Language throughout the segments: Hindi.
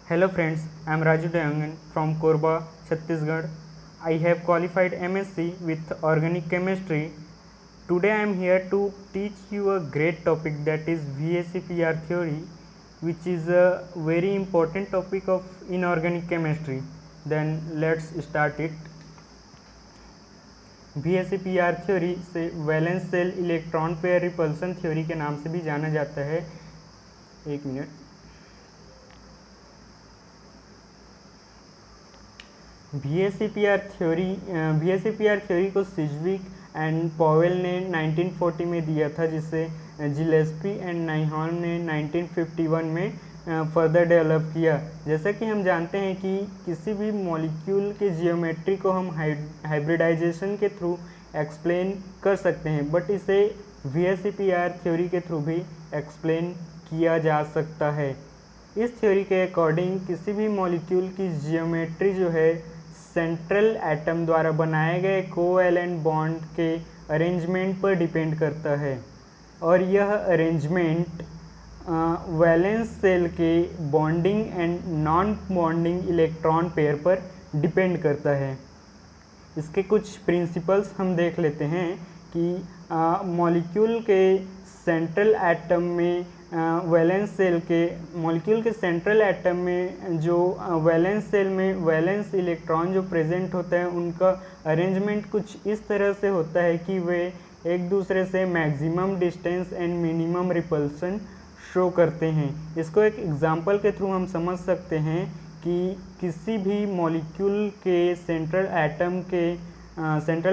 Hello friends, I am Raju Dayangan from Korba, Chhattisgarh. I have qualified MSc with Organic Chemistry. Today I am here to teach you a great topic, that is VSEPR theory, which is a very important topic of inorganic chemistry. Then let's start it. VSEPR theory से valence shell electron pair repulsion theory के नाम से भी जाना जाता है। एक मिनट। VSEPR थ्योरी को सिज्विक एंड पॉवेल ने 1940 में दिया था, जिसे जिलेस्पी एंड नाइहॉन ने 1951 में फर्दर डेवलप किया। जैसा कि हम जानते हैं कि किसी भी मॉलिक्यूल के जियोमेट्री को हम हाइब्रिडाइजेशन के थ्रू एक्सप्लेन कर सकते हैं, बट इसे VSEPR थ्योरी के थ्रू भी एक्सप्लेन किया जा सकता है। इस थ्योरी के अकॉर्डिंग किसी भी मॉलिक्यूल की जियोमेट्री जो है सेंट्रल एटम द्वारा बनाए गए कोवैलेंट बॉन्ड के अरेंजमेंट पर डिपेंड करता है, और यह अरेंजमेंट वैलेंस सेल के bonding and non bonding electron pair पर डिपेंड करता है। इसके कुछ प्रिंसिपल्स हम देख लेते हैं कि मॉलिक्यूल के सेंट्रल एटम में मॉलिक्यूल के सेंट्रल एटम में जो वैलेंस सेल में वैलेंस इलेक्ट्रॉन जो प्रेजेंट होता है, उनका अरेंजमेंट कुछ इस तरह से होता है कि वे एक दूसरे से maximum distance and minimum repulsion show करते हैं। इसको एक एग्जांपल के थ्रू हम समझ सकते हैं कि किसी भी मॉलिक्यूल के सेंट्रल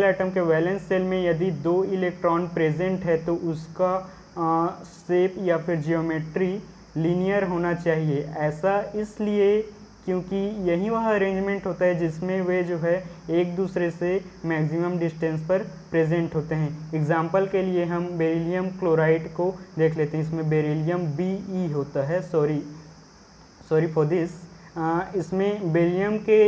एटम के वैलेंस सेल में यदि 2 इलेक्ट्रॉन प्रेजेंट है तो उसका शेप या फिर जियोमेट्री लीनियर होना चाहिए। ऐसा इसलिए क्योंकि यही वह अरेंजमेंट होता है जिसमें वे जो है एक दूसरे से मैक्सिमम डिस्टेंस पर प्रेजेंट होते हैं। एग्जाम्पल के लिए हम बेरिलियम क्लोराइड को देख लेते हैं। इसमें बेरिलियम Be होता है, सॉरी फॉर दिस। इसमें बेरिलियम के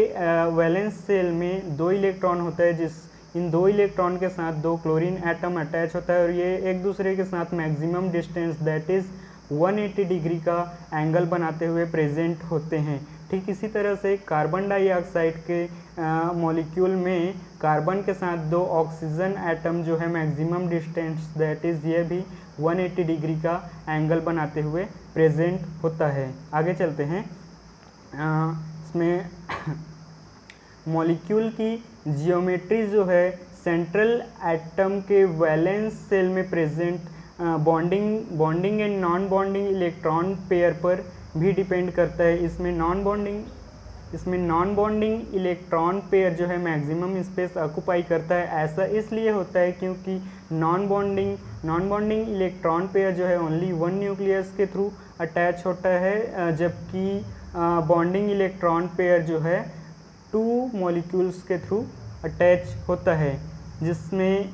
वैलेंस सेल में 2 इलेक्ट्रॉन होता है, इन 2 इलेक्ट्रॉन के साथ 2 क्लोरीन एटम अटैच होता है, और ये एक दूसरे के साथ maximum distance that is 180 degree का एंगल बनाते हुए प्रेजेंट होते हैं। ठीक इसी तरह से कार्बन डाइऑक्साइड के मॉलिक्यूल में कार्बन के साथ 2 ऑक्सीजन एटम जो है मैक्सिमम डिस्टेंस दैट इज़ ये भी 180 डिग्री का एंगल बनाते हुए प्रेजेंट होता है। आगे चलते हैं। इसमें मॉलिक्यूल की जियोमेट्री जो है सेंट्रल एटम के वैलेंस सेल में present bonding and non bonding electron pair पर भी डिपेंड करता है। इसमें नॉन बॉन्डिंग इलेक्ट्रॉन पेयर जो है मैक्सिमम स्पेस ऑक्यूपाई करता है। ऐसा इसलिए होता है क्योंकि नॉन बॉन्डिंग इलेक्ट्रॉन पेयर जो है ओनली 1 न्यूक्लियस के थ्रू अटैच होता है, जबकि बॉन्डिंग इलेक्ट्रॉन पेयर जो है 2 मॉलिक्यूल्स के थ्रू अटैच होता है, जिसमें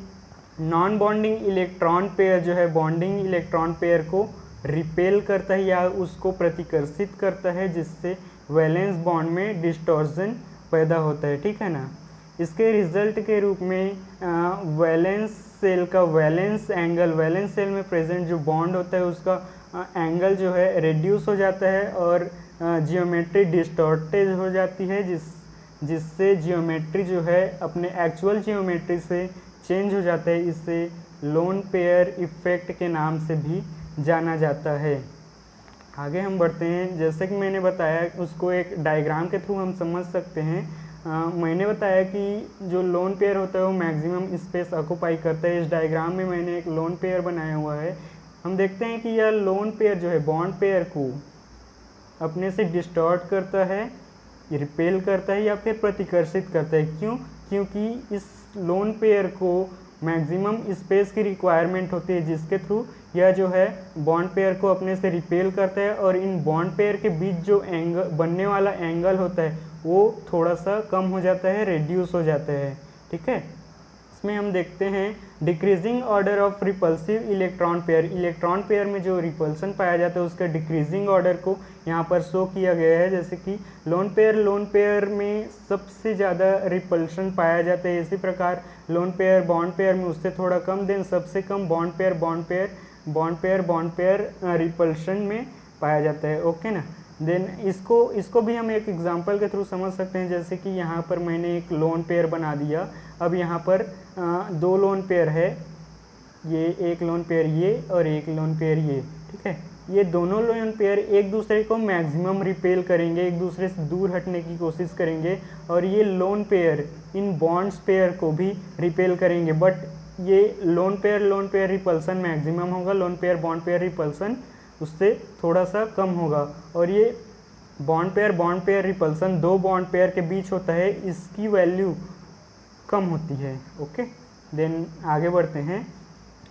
नॉन बॉन्डिंग इलेक्ट्रॉन पेयर जो है बॉन्डिंग इलेक्ट्रॉन पेयर को रिपेल करता है या उसको प्रतिकर्षित करता है, जिससे वैलेंस बॉन्ड में डिस्टॉर्शन पैदा होता है। ठीक है ना। इसके रिजल्ट के रूप में वैलेंस सेल का वैलेंस सेल में प्रेजेंट जो बॉन्ड होता है उसका एंगल जो है रिड्यूस हो जाता है और जियोमेट्री डिस्टॉर्टेड हो जाती है, जिससे जियोमेट्री जो है अपने एक्चुअल जियोमेट्री से चेंज हो जाता है। इसे लोन पेयर इफेक्ट के नाम से भी जाना जाता है। आगे हम बढ़ते हैं। जैसे कि मैंने बताया, उसको एक डायग्राम के थ्रू हम समझ सकते हैं। मैंने बताया कि जो लोन पेयर होता है वो मैक्सिमम स्पेस ऑक्यूपाई करता है। इस डायग्राम में मैंने एक लोन पेयर बनाया हुआ है। हम देखते हैं कि यह लोन पेयर जो है बॉन्ड पेयर को अपने से डिस्टॉर्ट करता है, रिपेल करता है या फिर प्रतिकर्षित करता है। क्यों? क्योंकि इस लोन पेयर को मैक्सिमम स्पेस की रिक्वायरमेंट होती है, जिसके थ्रू यह जो है बॉन्ड पेयर को अपने से रिपेल करता है, और इन बॉन्ड पेयर के बीच जो एंगल बनने वाला एंगल होता है वो थोड़ा सा कम हो जाता है, रिड्यूस हो जाता है। ठीक है। इसमें हम देखते हैं decreasing order of repulsive electron pair में जो रिपल्सन पाया जाता है उसका डिक्रीजिंग ऑर्डर को यहाँ पर शो किया गया है। जैसे कि लोन पेयर में सबसे ज़्यादा रिपल्सन पाया जाता है। इसी प्रकार लोन पेयर बॉन्ड पेयर में उससे थोड़ा कम, देन सबसे कम बॉन्ड पेयर रिपल्सन में पाया जाता है। ओके ना। देन इसको भी हम एक एग्जांपल के थ्रू समझ सकते हैं, जैसे कि यहाँ पर मैंने एक लोन पेयर बना दिया। अब यहाँ पर दो लोन पेयर है, ये एक लोन पेयर ये और एक लोन पेयर ये, ठीक है। ये दोनों लोन पेयर एक दूसरे को मैक्सिमम रिपेल करेंगे, एक दूसरे से दूर हटने की कोशिश करेंगे, और ये लोन पेयर इन बॉन्ड्स पेयर को भी रिपेल करेंगे। बट ये लोन पेयर रिपल्सन मैक्सिमम होगा, loan pair bond pair repulsion उससे थोड़ा सा कम होगा। और ये बॉन्ड पेयर रिपल्सन दो बॉन्ड पेयर के बीच होता है, इसकी वैल्यू कम होती है। ओके, देन आगे बढ़ते हैं,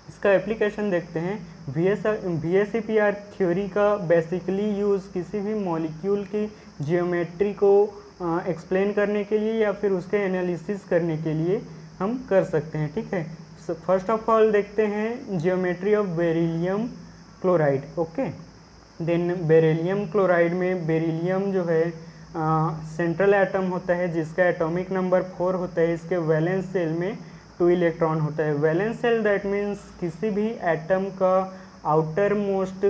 इसका एप्लीकेशन देखते हैं। VSEPR थ्योरी का बेसिकली यूज़ किसी भी मॉलिक्यूल की जियोमेट्री को एक्सप्लेन करने के लिए या फिर उसके एनालिसिस करने के लिए हम कर सकते हैं, ठीक है। फर्स्ट ऑफ ऑल देखते हैं geometry of beryllium chloride. Okay, then beryllium chloride में बेरिलियम जो है सेंट्रल एटम होता है जिसका एटॉमिक नंबर 4 होता है। इसके वैलेंस सेल में 2 इलेक्ट्रॉन होता है। वैलेंस सेल दैट मीन्स किसी भी एटम का आउटर मोस्ट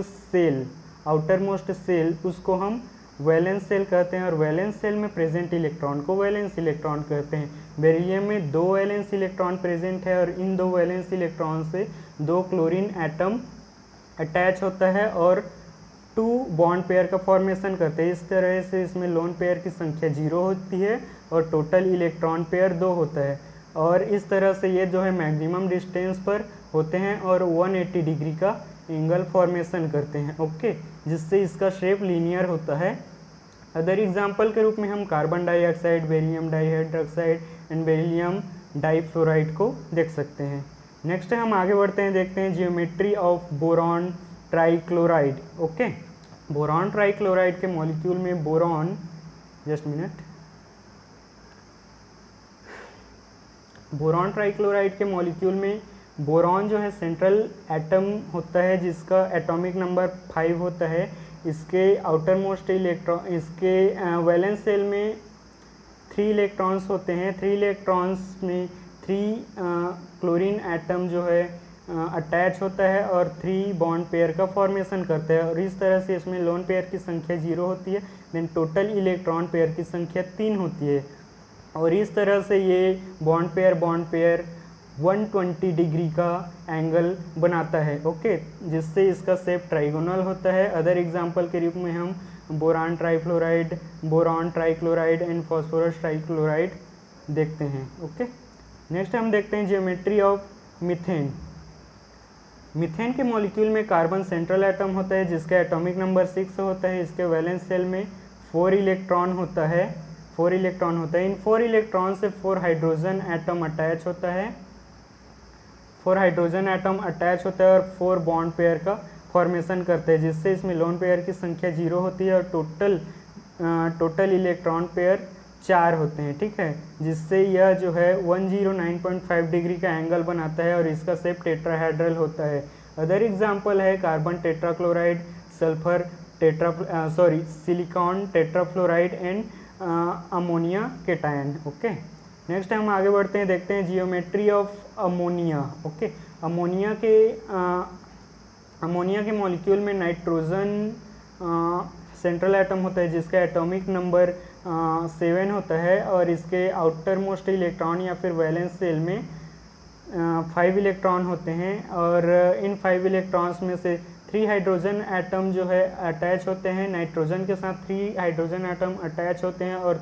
सेल उसको हम वैलेंस सेल कहते हैं, और वैलेंस सेल में प्रेजेंट इलेक्ट्रॉन को वैलेंस इलेक्ट्रॉन कहते हैं। बेरिलियम में 2 वैलेंस इलेक्ट्रॉन प्रेजेंट है और इन 2 वैलेंस इलेक्ट्रॉन से 2 क्लोरीन एटम अटैच होता है और 2 बॉन्ड पेयर का फॉर्मेशन करते हैं। इस तरह से इसमें लोन पेयर की संख्या 0 होती है और टोटल इलेक्ट्रॉन पेयर 2 होता है। और इस तरह से ये जो है मैक्सिमम डिस्टेंस पर होते हैं और 180 डिग्री का एंगल फॉर्मेशन करते हैं। ओके, जिससे इसका शेप लीनियर होता है। अदर एग्जांपल के रूप में हम carbon dioxide, beryllium dihydroxide and beryllium difluoride को देख सकते हैं। नेक्स्ट हम आगे बढ़ते हैं, देखते हैं geometry of boron trichloride. Okay, boron trichloride के मॉलिक्यूल में boron, just minute, boron trichloride के मॉलिक्यूल में बोरॉन जो है सेंट्रल एटम होता है जिसका एटॉमिक नंबर 5 होता है। इसके आउटर मोस्ट इलेक्ट्रॉन, इसके वैलेंस सेल में 3 इलेक्ट्रॉन्स होते हैं। 3 इलेक्ट्रॉन्स में 3 क्लोरीन एटम जो है अटैच होता है और 3 बॉन्ड पेयर का फॉर्मेशन करता है, और इस तरह से इसमें लोन पेयर की संख्या 0 होती है। देन टोटल इलेक्ट्रॉन पेयर की संख्या 3 होती है, और इस तरह से ये बॉन्ड पेयर 120 डिग्री का एंगल बनाता है। ओके, जिससे इसका शेप ट्राइगोनल होता है। अदर एग्जांपल के रूप में हम boron trifluoride, boron trichloride and phosphorus trichloride देखते हैं। ओके, नेक्स्ट हम देखते हैं जियोमेट्री ऑफ मीथेन। मीथेन के मॉलिक्यूल में कार्बन सेंट्रल एटम होता है जिसका एटॉमिक नंबर 6 होता है। इसके वैलेंस सेल में 4 इलेक्ट्रॉन होता है। इन 4 इलेक्ट्रॉन से 4 हाइड्रोजन एटम अटैच होता है। 4 हाइड्रोजन एटम अटैच होता है और 4 बॉन्ड पेयर का फॉर्मेशन करते हैं, जिससे इसमें लोन पेयर की संख्या 0 होती है और टोटल इलेक्ट्रॉन पेयर 4 होते हैं, ठीक है। जिससे यह जो है 109.5 डिग्री का एंगल बनाता है और इसका शेप टेट्राहेड्रल होता है। अदर एग्जांपल है carbon tetrachloride, sulphur silicon tetrafluoride and ammonia cation. Okay, next हम आगे बढ़ते हैं, देखते हैं geometry of ammonia. Okay, ammonia के मॉलिक्यूल में नाइट्रोजन सेंट्रल एटम होता है जिसका एटॉमिक नंबर 7 होता है, और इसके आउटर मोस्ट इलेक्ट्रॉन या फिर वैलेंस सेल में 5 इलेक्ट्रॉन होते हैं, और इन 5 इलेक्ट्रॉन्स में से 3 हाइड्रोजन एटम जो है अटैच होते हैं। नाइट्रोजन के साथ 3 हाइड्रोजन एटम अटैच होते हैं और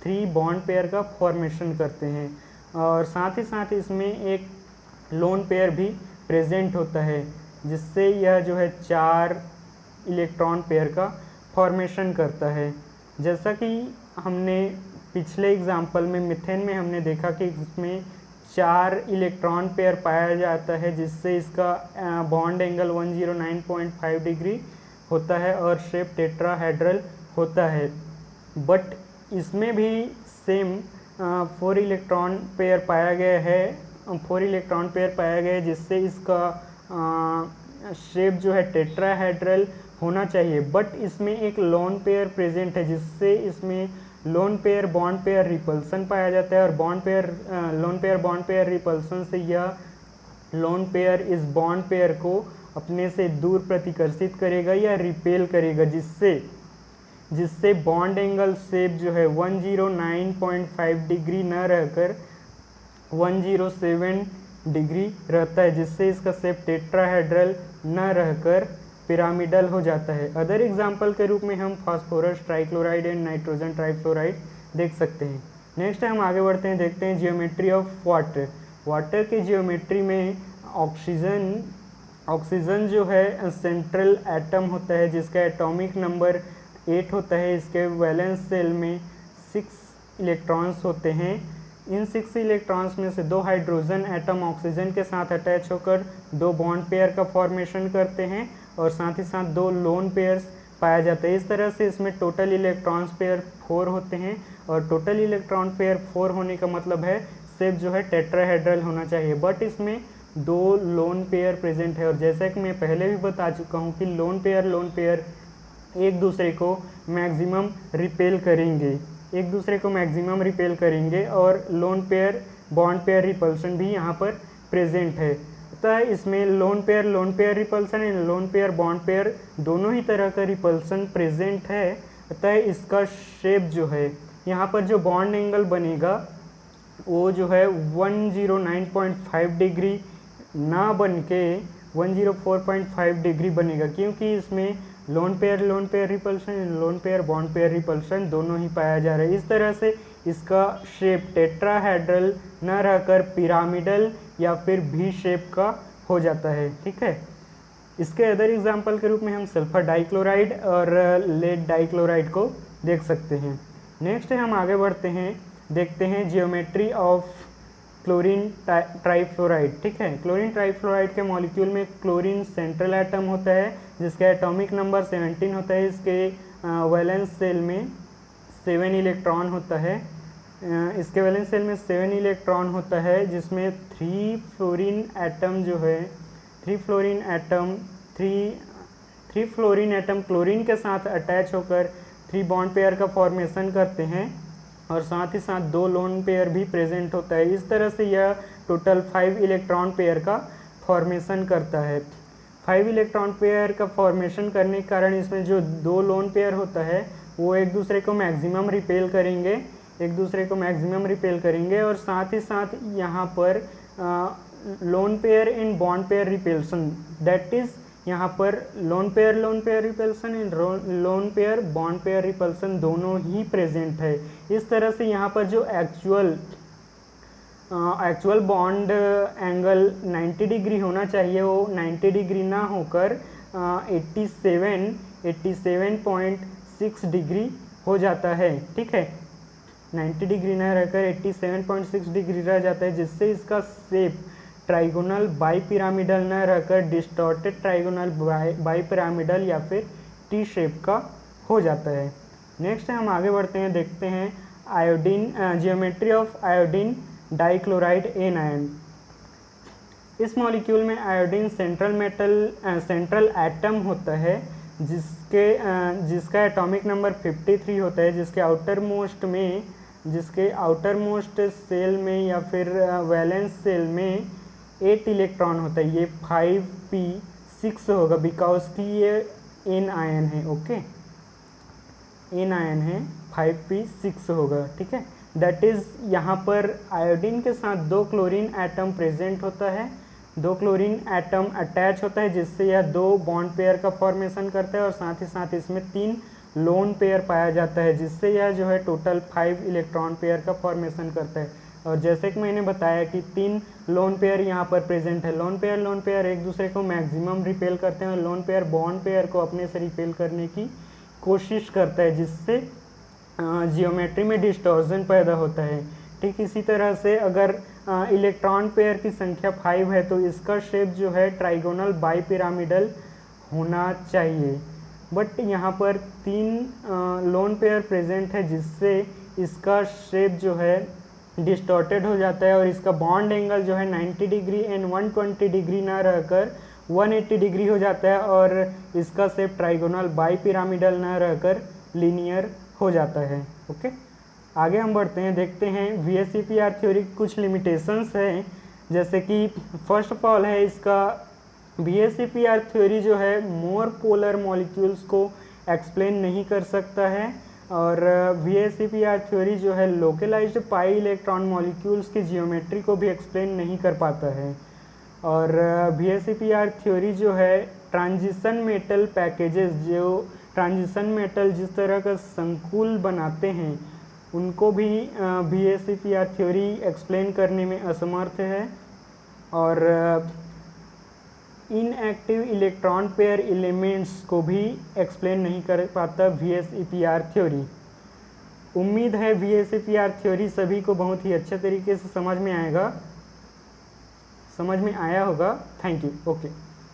3 बॉन्ड पेयर का फॉर्मेशन करते हैं, और साथ ही साथ इसमें एक लोन पेयर भी प्रेजेंट होता है, जिससे यह जो है 4 इलेक्ट्रॉन पेयर का फॉर्मेशन करता है। जैसा कि हमने पिछले एग्जाम्पल में मीथेन में हमने देखा कि इसमें 4 इलेक्ट्रॉन पेयर पाया जाता है, जिससे इसका बॉन्ड एंगल 109.5 डिग्री होता है और शेप टेट्राहेड्रल होता है। बट इसमें भी सेम 4 इलेक्ट्रॉन पेयर पाया गया है, जिससे इसका शेप जो है टेट्राहेड्रल होना चाहिए। बट इसमें एक लोन पेयर प्रेजेंट है, जिससे इसमें loan pair bond pair repulsion पाया जाता है, और loan pair bond pair repulsion से यह लोन पेयर इस बॉन्ड पेयर को अपने से दूर प्रतिकर्षित करेगा या रिपेल करेगा, जिससे बॉन्ड एंगल शेप जो है 109.5 डिग्री न रहकर 107 डिग्री रहता है, जिससे इसका शेप टेट्राहेड्रल न रहकर पिरामिडल हो जाता है। अदर एग्जाम्पल के रूप में हम phosphorus trichloride and nitrogen trifluoride देख सकते हैं। नेक्स्ट हम आगे बढ़ते हैं, देखते हैं जियोमेट्री ऑफ वाटर। वाटर के जियोमेट्री में ऑक्सीजन जो है सेंट्रल एटम होता है, जिसका एटॉमिक नंबर 8 होता है। इसके वैलेंस सेल में 6 इलेक्ट्रॉन्स होते हैं। इन 6 इलेक्ट्रॉन्स में से 2 हाइड्रोजन एटम ऑक्सीजन के साथ अटैच होकर 2 बॉन्ड पेयर का फॉर्मेशन करते हैं और साथ ही साथ 2 लोन पेयर्स पाया जाता है। इस तरह से इसमें टोटल इलेक्ट्रॉन्स पेयर 4 होते हैं और टोटल इलेक्ट्रॉन पेयर 4 होने का मतलब है शेप जो है टेट्राहेड्रल होना चाहिए, बट इसमें 2 लोन पेयर प्रेजेंट है। और जैसा कि मैं पहले भी बता चुका हूँ कि लोन पेयर एक दूसरे को मैक्सिमम रिपेल करेंगे, और loan pair bond pair repulsion भी यहाँ पर प्रेजेंट है। अतः इसमें loan pair repulsion and lone pair bond pair दोनों ही तरह का रिपल्सन प्रेजेंट है। अतः इसका शेप जो है यहाँ पर जो बॉन्ड एंगल बनेगा वो जो है 109.5 डिग्री ना बन के 104.5 डिग्री बनेगा, क्योंकि इसमें loan pair repulsion, loan pair bond pair repulsion दोनों ही पाया जा रहा है। इस तरह से इसका शेप टेट्राहेड्रल न रहकर पिरामिडल या फिर भी शेप का हो जाता है। ठीक है, इसके अदर एग्जाम्पल के रूप में हम सल्फर डाइक्लोराइड और लेड डाइक्लोराइड को देख सकते हैं। नेक्स्ट हम आगे बढ़ते हैं, देखते हैं जियोमेट्री ऑफ क्लोरीन ट्राइफ्लोराइड। ठीक है, क्लोरीन ट्राइफ्लोराइड के मॉलिक्यूल में क्लोरीन सेंट्रल एटम होता है, जिसका एटॉमिक नंबर 17 होता है। इसके वैलेंस सेल में 7 इलेक्ट्रॉन होता है। इसके वैलेंस सेल में 7 इलेक्ट्रॉन होता है, जिसमें 3 फ्लोरीन एटम क्लोरीन के साथ अटैच होकर 3 बॉन्ड पेयर का फॉर्मेशन करते हैं और साथ ही साथ 2 लोन पेयर भी प्रेजेंट होता है। इस तरह से यह टोटल 5 इलेक्ट्रॉन पेयर का फॉर्मेशन करता है। 5 इलेक्ट्रॉन पेयर का फॉर्मेशन करने के कारण इसमें जो 2 लोन पेयर होता है वो एक दूसरे को मैक्सिमम रिपेल करेंगे और साथ ही साथ यहाँ पर lone pair and bond pair repulsion, that is यहाँ पर lone pair repulsion and lone pair bond pair repulsion दोनों ही प्रेजेंट है। इस तरह से यहाँ पर जो एक्चुअल बॉन्ड एंगल 90 डिग्री होना चाहिए वो 90 डिग्री ना होकर 87.6 डिग्री हो जाता है। ठीक है, 90 डिग्री ना रहकर 87.6 डिग्री रह जाता है, जिससे इसका शेप ट्राइगोनल बाई पिरामिडल न रहकर डिस्टॉर्टेड ट्राइगोनल बाई पिरामिडल या फिर टी शेप का हो जाता है। नेक्स्ट हम आगे बढ़ते हैं, देखते हैं geometry of iodine dichloride anion. इस मॉलिक्यूल में आयोडीन सेंट्रल एटम होता है, जिसका एटॉमिक नंबर 53 होता है, जिसके आउटर मोस्ट सेल में या फिर वैलेंस सेल में 8 इलेक्ट्रॉन होता है। ये 5p6 होगा बिकॉज कि ये एन आयन है। ओके, एन आयन है, 5p6 होगा। ठीक है, दैट इज यहाँ पर आयोडीन के साथ 2 क्लोरीन एटम प्रेजेंट होता है, 2 क्लोरीन एटम अटैच होता है, जिससे यह 2 बॉन्ड पेयर का फॉर्मेशन करता है और साथ ही साथ इसमें 3 लोन पेयर पाया जाता है, जिससे यह जो है टोटल 5 इलेक्ट्रॉन पेयर का फॉर्मेशन करता है। और जैसे कि मैंने बताया कि 3 लोन पेयर यहाँ पर प्रेजेंट है। लोन पेयर एक दूसरे को मैक्सिमम रिपेल करते हैं और लोन पेयर बॉन्ड पेयर को अपने से रिपेल करने की कोशिश करता है, जिससे जियोमेट्री में डिस्टॉर्शन पैदा होता है। ठीक इसी तरह से अगर इलेक्ट्रॉन पेयर की संख्या 5 है तो इसका शेप जो है ट्राइगोनल बाई पिरामिडल होना चाहिए, बट यहाँ पर 3 लोन पेयर प्रेजेंट है, जिससे इसका शेप जो है डिस्टॉर्टेड हो जाता है और इसका बॉन्ड एंगल जो है 90 डिग्री एंड 120 डिग्री ना रहकर 180 डिग्री हो जाता है और इसका शेप ट्राइगोनल बाई पिरामिडल ना रहकर लीनियर हो जाता है। ओके, आगे हम बढ़ते हैं, देखते हैं VSEPR थ्योरी की कुछ लिमिटेशंस हैं, जैसे कि फर्स्ट ऑफ ऑल है इसका VSEPR थ्योरी जो है मोर पोलर मॉलिक्यूल्स को एक्सप्लेन नहीं कर सकता है, और VSEPR थ्योरी जो है लोकलाइज्ड पाई इलेक्ट्रॉन मॉलिक्यूल्स की जियोमेट्री को भी एक्सप्लेन नहीं कर पाता है। और VSEPR थ्योरी जो है ट्रांजिशन मेटल पैकेजेस, जो ट्रांजिशन मेटल जिस तरह का संकुल बनाते हैं उनको भी VSEPR थ्योरी एक्सप्लेन करने में असमर्थ है। और इनएक्टिव इलेक्ट्रॉन पेयर एलिमेंट्स को भी एक्सप्लेन नहीं कर पाता VSEPR थ्योरी। उम्मीद है VSEPR थ्योरी सभी को बहुत ही अच्छे तरीके से समझ में आया होगा। Thank you. ओके।